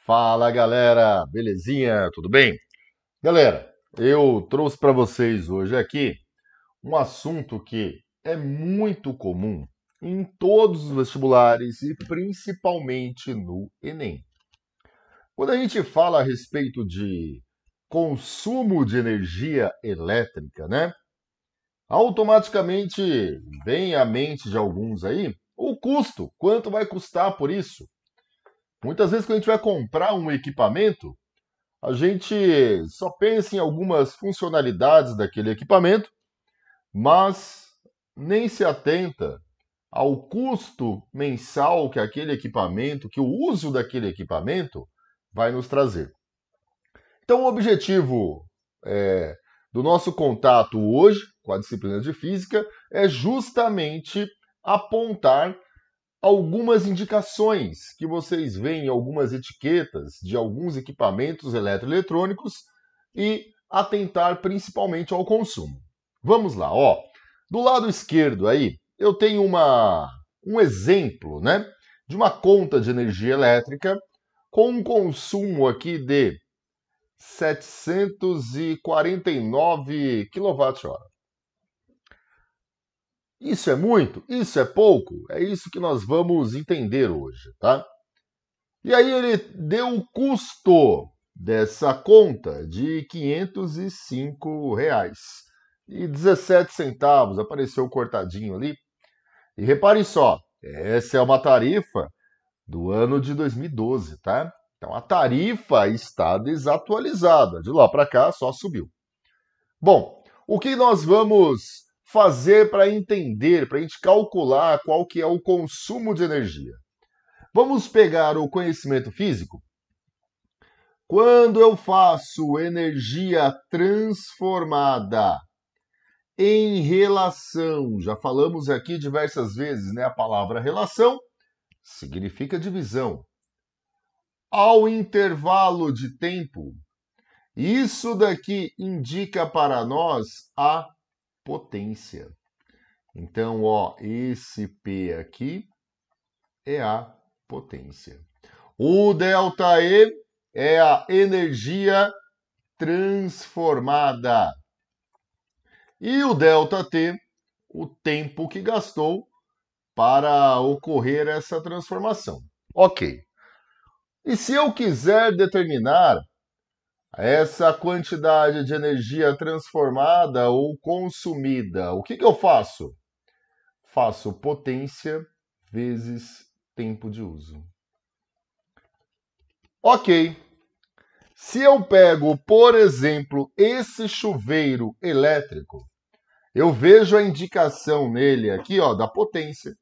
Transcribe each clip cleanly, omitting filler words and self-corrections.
Fala galera, belezinha? Tudo bem? Galera, eu trouxe para vocês hoje aqui um assunto que é muito comum em todos os vestibulares e principalmente no Enem. Quando a gente fala a respeito de consumo de energia elétrica, né? Automaticamente vem à mente de alguns aí o custo, quanto vai custar por isso? Muitas vezes quando a gente vai comprar um equipamento, a gente só pensa em algumas funcionalidades daquele equipamento, mas nem se atenta ao custo mensal que aquele equipamento, que o uso daquele equipamento vai nos trazer. Então, o objetivo do nosso contato hoje com a disciplina de física é justamente apontar algumas indicações que vocês veem em algumas etiquetas de alguns equipamentos eletroeletrônicos e atentar principalmente ao consumo. Vamos lá, ó. Do lado esquerdo aí, eu tenho um exemplo, né, de uma conta de energia elétrica com um consumo aqui de 749 kWh. Isso é muito? Isso é pouco? É isso que nós vamos entender hoje, tá? E aí ele deu o custo dessa conta de R$ 505 e 17 centavos, apareceu cortadinho ali. E repare só, essa é uma tarifa do ano de 2012, tá? Então a tarifa está desatualizada, de lá para cá só subiu. Bom, o que nós vamos fazer para entender, para a gente calcular qual que é o consumo de energia? Vamos pegar o conhecimento físico. Quando eu faço energia transformada em relação, já falamos aqui diversas vezes, né? A palavra relação significa divisão. Ao intervalo de tempo, isso daqui indica para nós a potência. Então, ó, esse P aqui é a potência. O ΔE é a energia transformada. E o ΔT, o tempo que gastou para ocorrer essa transformação. Ok. E se eu quiser determinar essa quantidade de energia transformada ou consumida, o que eu faço? Faço potência vezes tempo de uso. Ok. Se eu pego, por exemplo, esse chuveiro elétrico, eu vejo a indicação nele aqui, ó, da potência.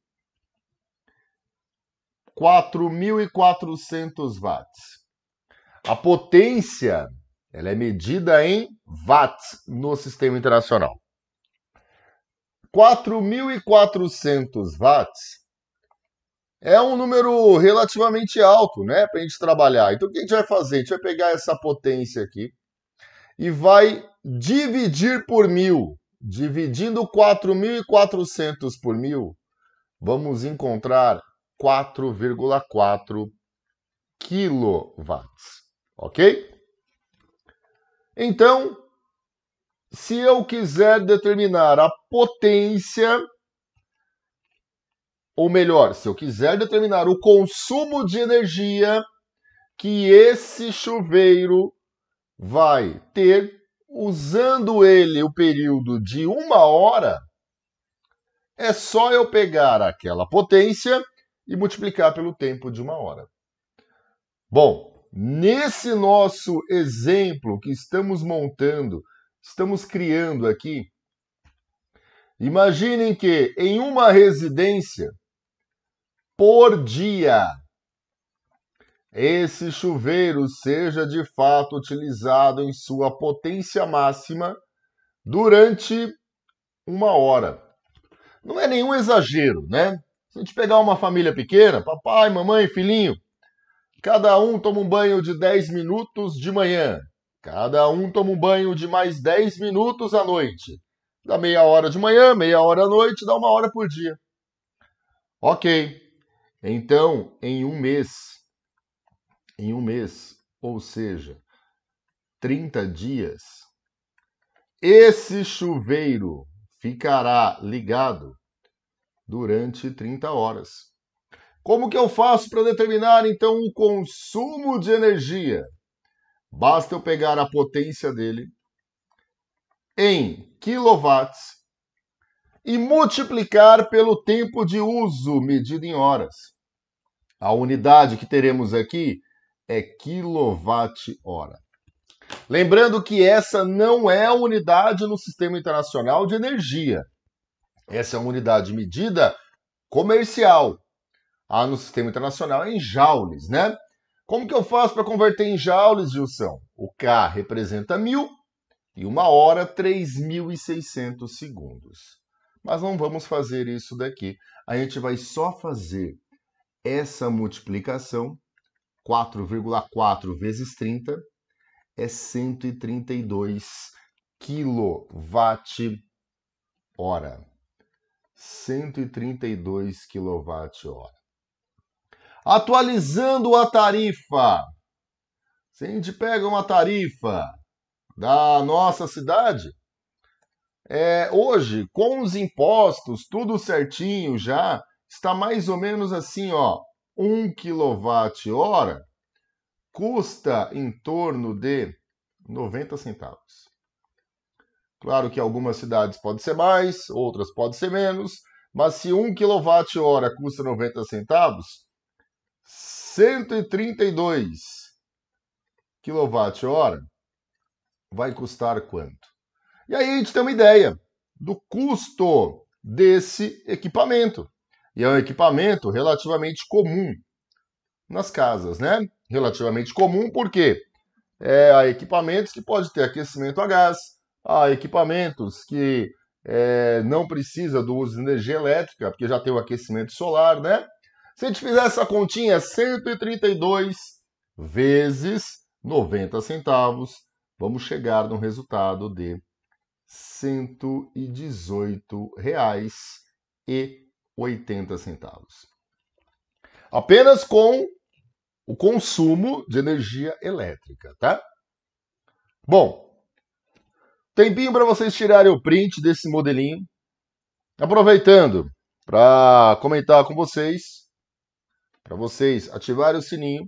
4.400 watts. A potência, ela é medida em watts no sistema internacional. 4.400 watts é um número relativamente alto, né, para a gente trabalhar. Então, o que a gente vai fazer? A gente vai pegar essa potência aqui e vai dividir por 1.000. Dividindo 4.400 por 1.000, vamos encontrar 4,4 quilowatts. Ok? Então, se eu quiser determinar a potência, ou melhor, se eu quiser determinar o consumo de energia que esse chuveiro vai ter, usando ele o período de 1 hora, é só eu pegar aquela potência e multiplicar pelo tempo de 1 hora. Bom, nesse nosso exemplo que estamos montando, estamos criando aqui, imaginem que em uma residência, por dia, esse chuveiro seja de fato utilizado em sua potência máxima durante 1 hora. Não é nenhum exagero, né? Se a gente pegar uma família pequena, papai, mamãe, filhinho, cada um toma um banho de 10 minutos de manhã, cada um toma um banho de mais 10 minutos à noite. Dá meia hora de manhã, meia hora à noite, dá 1 hora por dia. Ok. Então, em um mês, em um mês, ou seja, 30 dias, esse chuveiro ficará ligado durante 30 horas. Como que eu faço para determinar, então, o consumo de energia? Basta eu pegar a potência dele em quilowatts e multiplicar pelo tempo de uso medido em horas. A unidade que teremos aqui é quilowatt-hora. Lembrando que essa não é a unidade no Sistema Internacional de Energia. Essa é uma unidade medida comercial. No Sistema Internacional é em joules, né? Como que eu faço para converter em joules, Gilson? O K representa 1000 e uma hora 3.600 segundos. Mas não vamos fazer isso daqui. A gente vai só fazer essa multiplicação, 4,4 vezes 30, é 132 kWh. 132 kWh. Atualizando a tarifa. Se a gente pega uma tarifa da nossa cidade, hoje, com os impostos, tudo certinho já, está mais ou menos assim, ó, 1 kWh custa em torno de 90 centavos. Claro que algumas cidades pode ser mais, outras pode ser menos, mas se 1 kWh custa 90 centavos, 132 kWh vai custar quanto? E aí a gente tem uma ideia do custo desse equipamento. E é um equipamento relativamente comum nas casas, né? Relativamente comum porque há equipamentos que podem ter aquecimento a gás, há equipamentos que não precisa do uso de energia elétrica, porque já tem o aquecimento solar, né? Se a gente fizer essa continha, 132 vezes 90 centavos, vamos chegar no resultado de R$ 118,80. Apenas com o consumo de energia elétrica, tá? Bom, tempinho para vocês tirarem o print desse modelinho. Aproveitando para comentar com vocês, para vocês ativarem o sininho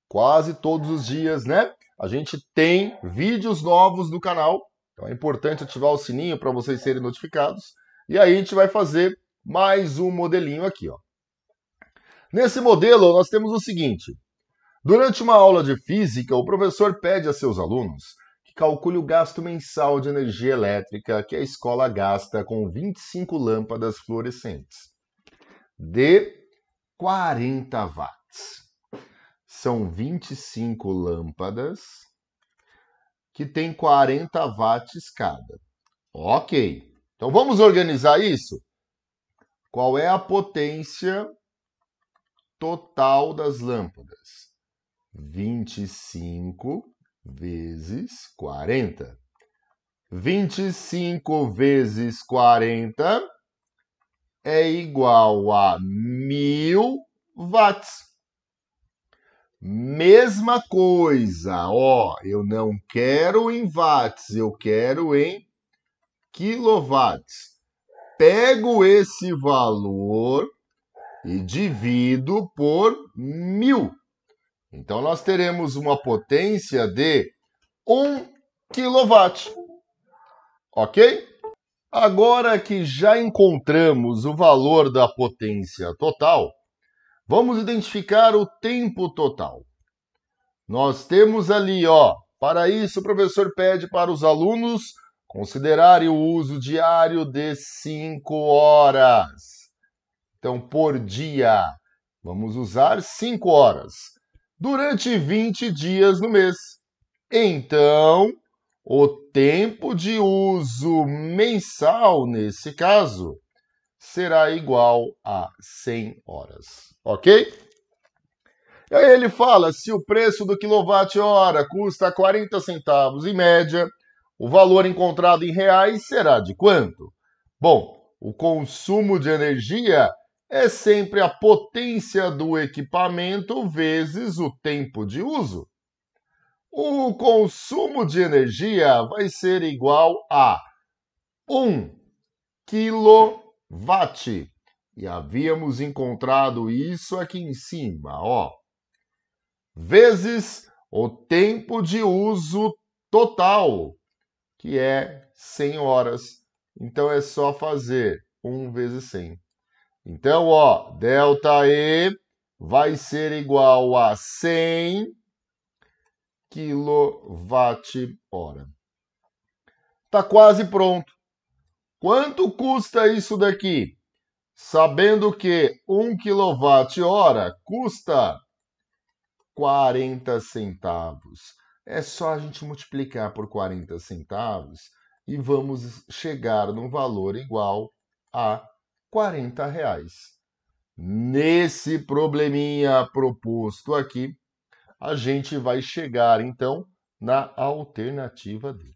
quase todos os dias, né? A gente tem vídeos novos do canal, então é importante ativar o sininho para vocês serem notificados. E aí a gente vai fazer mais um modelinho aqui, ó. Nesse modelo, nós temos o seguinte. Durante uma aula de física, o professor pede a seus alunos que calcule o gasto mensal de energia elétrica que a escola gasta com 25 lâmpadas fluorescentes de 40 watts. São 25 lâmpadas que tem 40 watts cada. Ok. Então vamos organizar isso? Qual é a potência total das lâmpadas? 25 vezes 40. 25 vezes 40 é igual a 1000 watts. Mesma coisa, ó, eu não quero em watts, eu quero em quilowatts. Pego esse valor e divido por 1000. Então, nós teremos uma potência de 1 kW. Ok? Agora que já encontramos o valor da potência total, vamos identificar o tempo total. Nós temos ali, ó, para isso o professor pede para os alunos considerarem o uso diário de 5 horas. Então, por dia, vamos usar 5 horas. Durante 20 dias no mês. Então, o tempo de uso mensal, nesse caso, será igual a 100 horas. Ok? E aí ele fala, se o preço do quilowatt-hora custa 40 centavos em média, o valor encontrado em reais será de quanto? Bom, o consumo de energia é sempre a potência do equipamento vezes o tempo de uso. O consumo de energia vai ser igual a 1 kW. E havíamos encontrado isso aqui em cima, ó. Vezes o tempo de uso total, que é 100 horas. Então é só fazer 1 vezes 100. Então, ó, ΔE vai ser igual a 100 kWh. Tá quase pronto. Quanto custa isso daqui? Sabendo que 1 kWh custa 40 centavos. É só a gente multiplicar por 40 centavos e vamos chegar num valor igual a R$ 40. Nesse probleminha proposto aqui, a gente vai chegar, então, na alternativa D.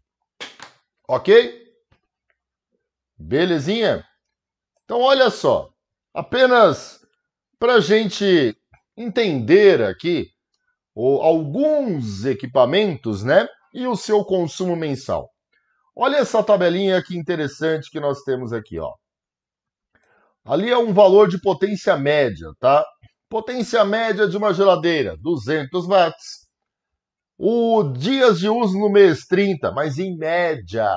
Ok? Belezinha? Então, olha só. Apenas para a gente entender aqui alguns equipamentos, né? E o seu consumo mensal. Olha essa tabelinha que interessante que nós temos aqui, ó. Ali é um valor de potência média, tá? Potência média de uma geladeira, 200 watts. O dias de uso no mês, 30, mas em média,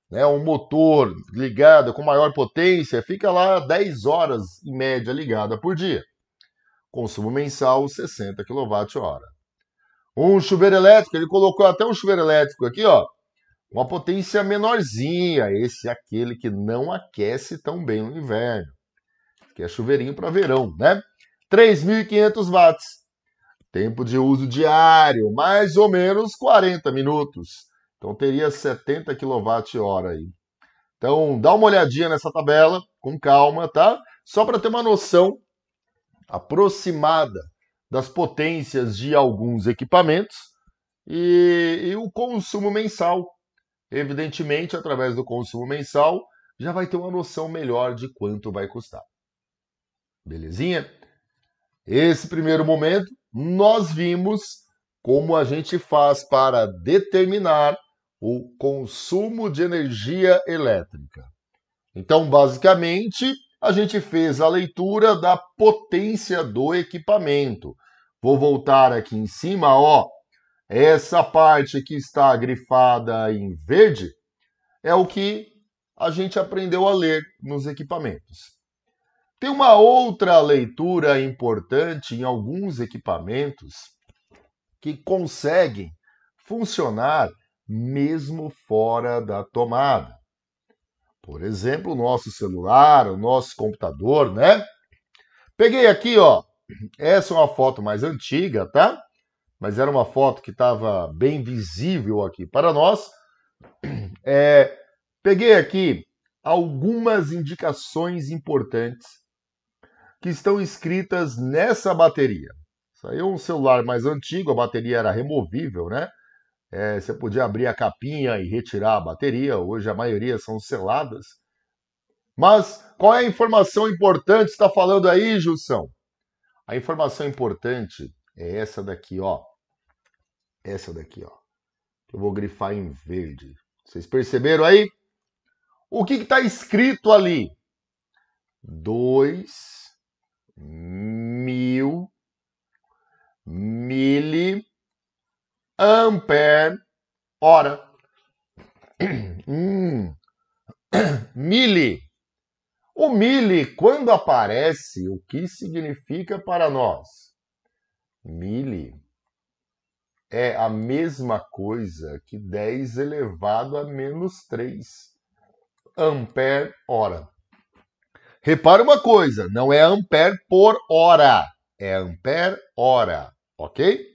né, um motor ligado com maior potência fica lá 10 horas em média ligada por dia. Consumo mensal, 60 kWh. Um chuveiro elétrico, ele colocou até um chuveiro elétrico aqui, ó, uma potência menorzinha, esse é aquele que não aquece tão bem no inverno, que é chuveirinho para verão, né? 3.500 watts. Tempo de uso diário, mais ou menos 40 minutos. Então teria 70 kWh aí. Então dá uma olhadinha nessa tabela, com calma, tá? Só para ter uma noção aproximada das potências de alguns equipamentos e o consumo mensal. Evidentemente, através do consumo mensal, já vai ter uma noção melhor de quanto vai custar. Belezinha? Esse primeiro momento, nós vimos como a gente faz para determinar o consumo de energia elétrica. Então, basicamente, a gente fez a leitura da potência do equipamento. Vou voltar aqui em cima, ó. Essa parte que está grifada em verde é o que a gente aprendeu a ler nos equipamentos. Tem uma outra leitura importante em alguns equipamentos que conseguem funcionar mesmo fora da tomada. Por exemplo, o nosso celular, o nosso computador, né? Peguei aqui, ó. Essa é uma foto mais antiga, tá? Mas era uma foto que estava bem visível aqui para nós. Peguei aqui algumas indicações importantes que estão escritas nessa bateria. Isso aí é um celular mais antigo, a bateria era removível, né? Você podia abrir a capinha e retirar a bateria. Hoje a maioria são seladas. Mas qual é a informação importante que está falando aí, Gilson? A informação importante é essa daqui, ó. Essa daqui, ó. Eu vou grifar em verde. Vocês perceberam aí? O que está escrito ali? 2.000 miliampere hora. Mili. O mili, quando aparece, o que significa para nós? Mili é a mesma coisa que 10 elevado a menos 3 ampere hora. Repara uma coisa, não é ampere por hora, é ampere hora, ok?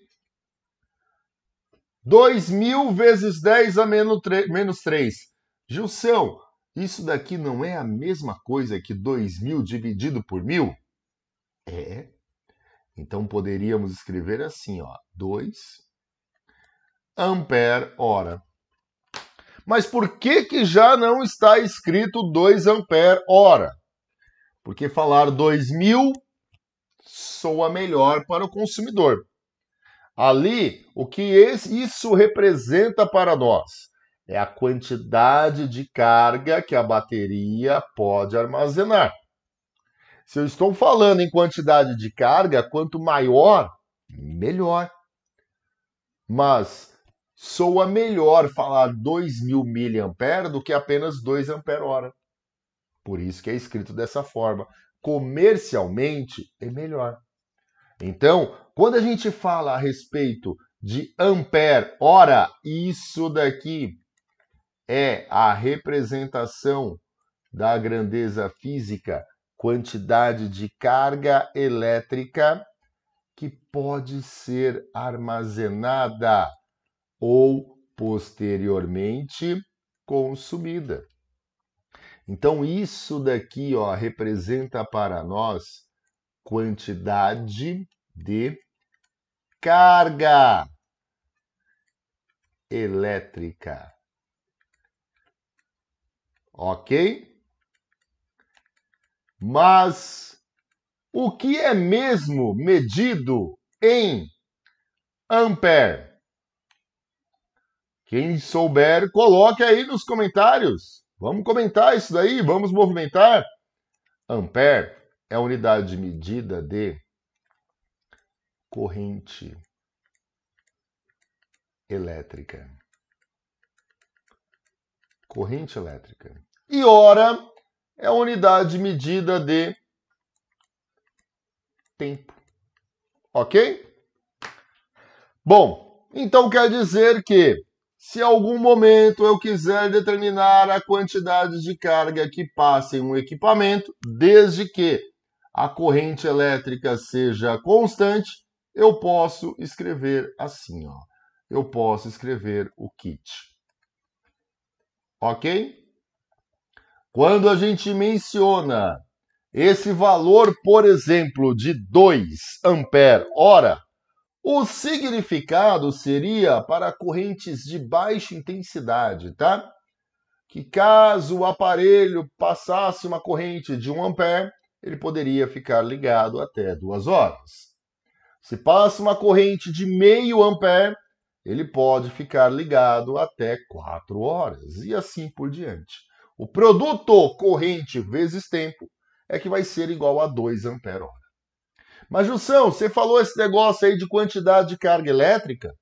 2.000 vezes 10 a menos 3. Gilson, isso daqui não é a mesma coisa que 2.000 dividido por 1.000? É. Então poderíamos escrever assim, ó, 2 ampere hora. Mas por que já não está escrito 2 ampere hora? Porque falar 2.000 soa melhor para o consumidor. Ali, o que isso representa para nós? É a quantidade de carga que a bateria pode armazenar. Se eu estou falando em quantidade de carga, quanto maior, melhor. Mas soa melhor falar 2.000 mAh do que apenas 2 ampere-hora. Por isso que é escrito dessa forma. Comercialmente é melhor. Então, quando a gente fala a respeito de ampere-hora, isso daqui é a representação da grandeza física, quantidade de carga elétrica que pode ser armazenada ou posteriormente consumida. Então, isso daqui, ó, representa para nós quantidade de carga elétrica. Ok? Mas o que é mesmo medido em ampere? Quem souber, coloque aí nos comentários. Vamos comentar isso daí, vamos movimentar. Ampere é a unidade de medida de corrente elétrica. Corrente elétrica. E hora é a unidade de medida de tempo. Ok? Bom, então quer dizer que se em algum momento eu quiser determinar a quantidade de carga que passa em um equipamento, desde que a corrente elétrica seja constante, eu posso escrever assim, ó. Eu posso escrever o kit. Ok? Quando a gente menciona esse valor, por exemplo, de 2 ampere-hora, o significado seria para correntes de baixa intensidade, tá? Que caso o aparelho passasse uma corrente de 1 ampere, ele poderia ficar ligado até 2 horas. Se passa uma corrente de meio ampere, ele pode ficar ligado até 4 horas e assim por diante. O produto corrente vezes tempo é que vai ser igual a 2 ampere-hora. Mas, Jussão, você falou esse negócio aí de quantidade de carga elétrica.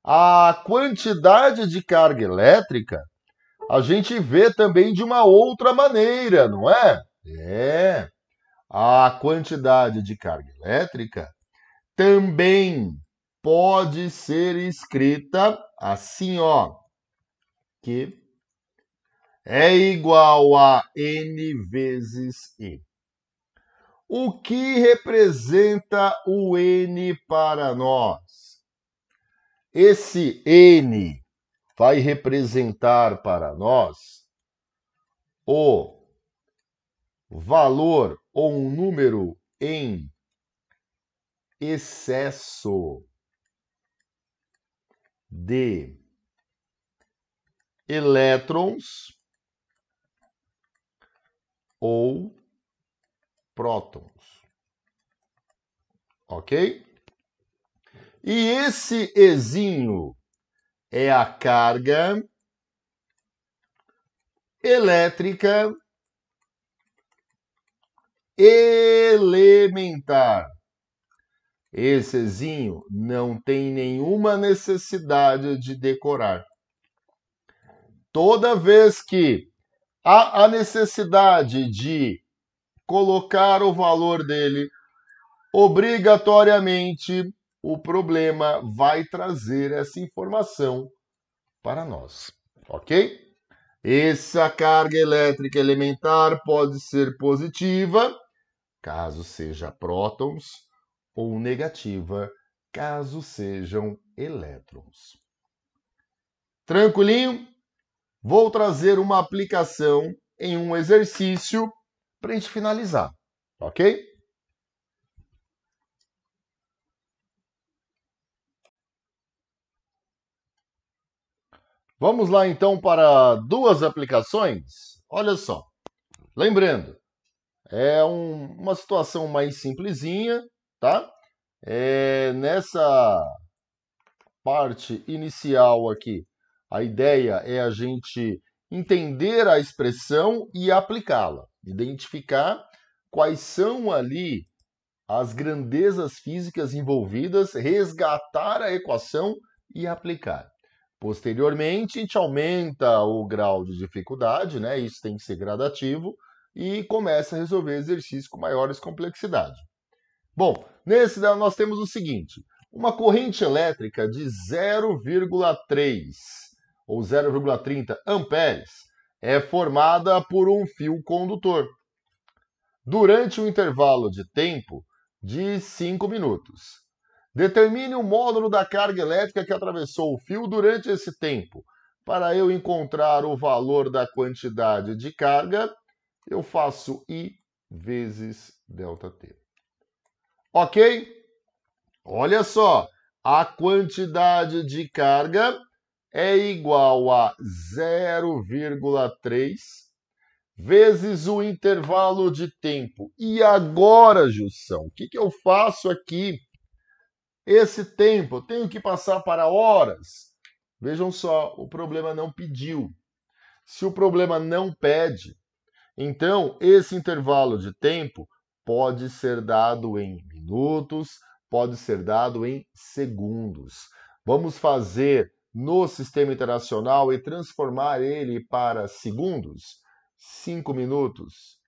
A quantidade de carga elétrica a gente vê também de uma outra maneira, não é? É. A quantidade de carga elétrica também pode ser escrita assim, ó, que é igual a N vezes E. O que representa o N para nós? Esse N vai representar para nós o valor ou um número em excesso de elétrons ou prótons. Ok? E esse Ezinho é a carga elétrica elementar. Esse Ezinho não tem nenhuma necessidade de decorar. Toda vez que há a necessidade de colocar o valor dele, obrigatoriamente o problema vai trazer essa informação para nós, ok? Essa carga elétrica elementar pode ser positiva, caso seja prótons, ou negativa, caso sejam elétrons. Tranquilinho? Vou trazer uma aplicação em um exercício para a gente finalizar, ok? Vamos lá então para duas aplicações? Olha só, lembrando, É uma situação mais simplesinha, tá? Nessa parte inicial aqui, a ideia é a gente entender a expressão e aplicá-la, identificar quais são ali as grandezas físicas envolvidas, resgatar a equação e aplicar. Posteriormente, a gente aumenta o grau de dificuldade, né? Isso tem que ser gradativo, e começa a resolver exercícios com maiores complexidade. Bom, nesse nós temos o seguinte: uma corrente elétrica de 0,3 ou 0,30 amperes é formada por um fio condutor durante um intervalo de tempo de 5 minutos. Determine o módulo da carga elétrica que atravessou o fio durante esse tempo. Para eu encontrar o valor da quantidade de carga, eu faço I vezes ΔT. Ok? Olha só, a quantidade de carga é igual a 0,3 vezes o intervalo de tempo. E agora, Jussão, o que eu faço aqui? Esse tempo, eu tenho que passar para horas. Vejam só, o problema não pediu. Se o problema não pede, então esse intervalo de tempo pode ser dado em minutos, pode ser dado em segundos. Vamos fazer no sistema internacional e transformar ele para segundos? 5 minutos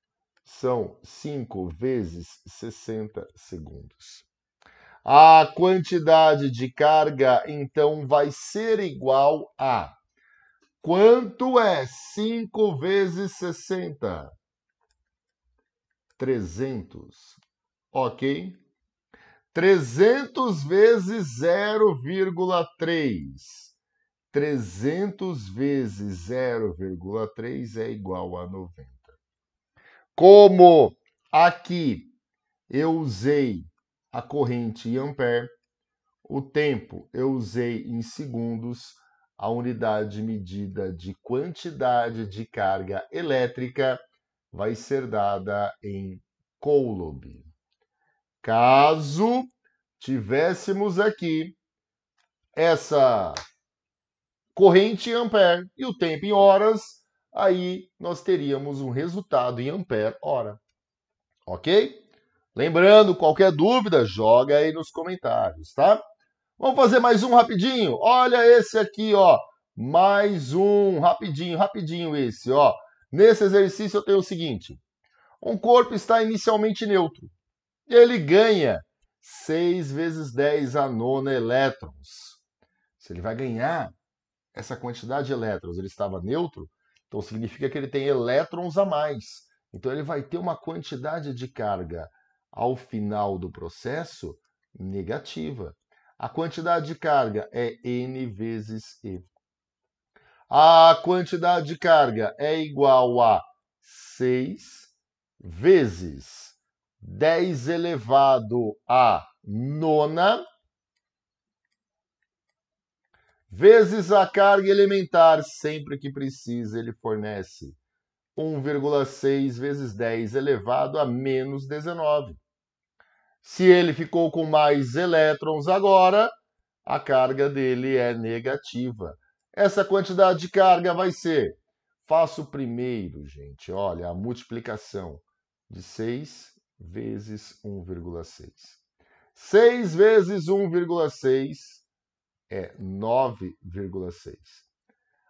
são 5 vezes 60 segundos. A quantidade de carga, então, vai ser igual a quanto é 5 vezes 60? 300. Ok? 300 vezes 0,3. 300 vezes 0,3 é igual a 90. Como aqui eu usei a corrente em ampere, o tempo eu usei em segundos, a unidade medida de quantidade de carga elétrica vai ser dada em coulomb. Caso tivéssemos aqui essa corrente em ampere e o tempo em horas, aí nós teríamos um resultado em ampere-hora. Ok? Lembrando, qualquer dúvida, joga aí nos comentários, tá? Vamos fazer mais um rapidinho? Olha esse aqui, ó. Mais um, rapidinho esse, ó. Nesse exercício eu tenho o seguinte: um corpo está inicialmente neutro. Ele ganha 6 vezes 10 a nona elétrons. Se ele vai ganhar essa quantidade de elétrons, ele estava neutro, então significa que ele tem elétrons a mais. Então ele vai ter uma quantidade de carga ao final do processo negativa. A quantidade de carga é N vezes E. A quantidade de carga é igual a 6 vezes 10 elevado a nona vezes a carga elementar, sempre que precisa, ele fornece 1,6 vezes 10 elevado a menos 19. Se ele ficou com mais elétrons agora, a carga dele é negativa. Essa quantidade de carga vai ser, faço primeiro, gente, olha, a multiplicação de 6 vezes 1,6. 6 vezes 1,6 é 9,6.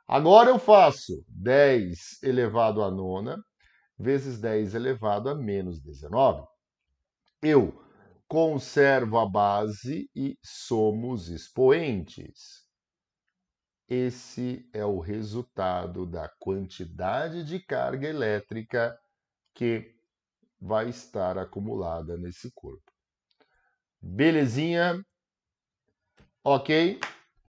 Agora eu faço 10 elevado a nona vezes 10 elevado a menos 19. Eu conservo a base e somo os expoentes. Esse é o resultado da quantidade de carga elétrica que vai estar acumulada nesse corpo. Belezinha? Ok?